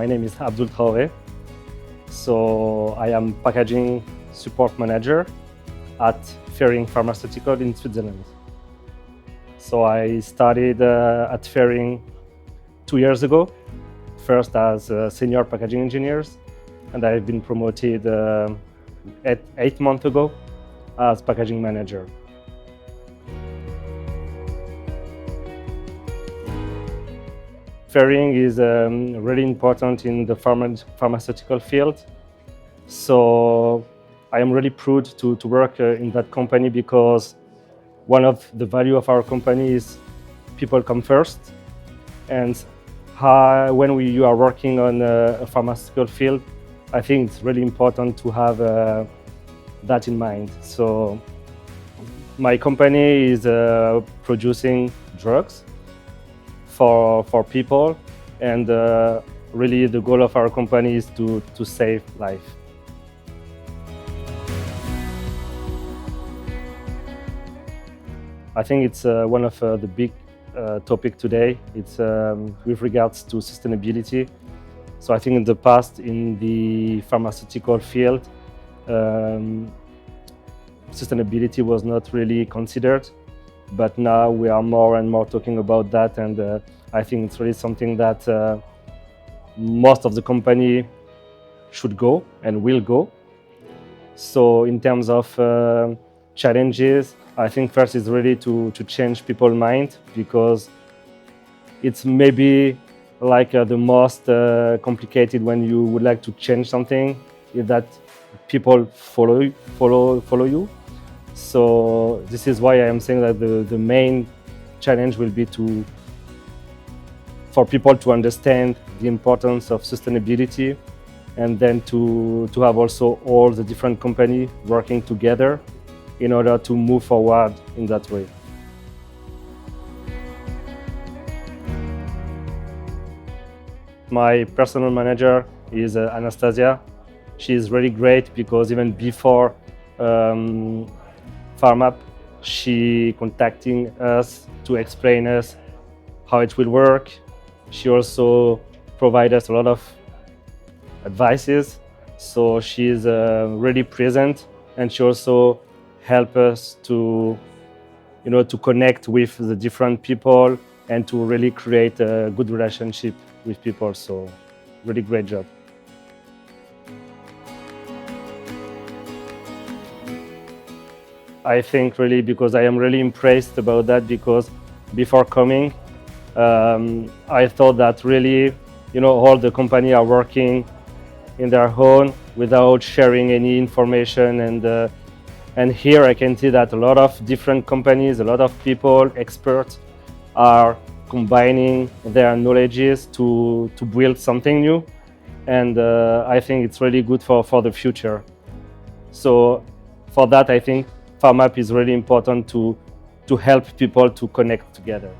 my name is Abdoul Traore. So I am packaging support manager at Ferring Pharmaceuticals in Switzerland. So I started at Ferring 2 years ago, first as a senior packaging engineer, and I've been promoted 8 months ago as packaging manager. Ferring is really important in the pharmaceutical field. So I am really proud to work in that company because one of the value of our company is people come first. And when you are working on a pharmaceutical field, I think it's really important to have that in mind. So my company is producing drugs for people, and really the goal of our company is to save life. I think it's one of the big topic today. It's with regards to sustainability. So I think in the past, in the pharmaceutical field, sustainability was not really considered. But now we are more and more talking about that, and I think it's really something that most of the company should go and will go. So in terms of challenges, I think first is really to change people's mind, because it's maybe like the most complicated when you would like to change something, is that people follow you. So this is why I am saying that the main challenge will be for people to understand the importance of sustainability, and then to have also all the different companies working together in order to move forward in that way. My personal manager is Anastasia. She is really great because even before Pharmap, she contacting us to explain us how it will work. She also provides us a lot of advices. So she is really present, and she also helps us to connect with the different people and to really create a good relationship with people. So really great job. I think really because I am really impressed about that, because before coming, I thought that really, all the companies are working in their own without sharing any information. And here I can see that a lot of different companies, a lot of people, experts, are combining their knowledges to build something new. And I think it's really good for the future. So for that, I think Pharmap is really important to help people to connect together.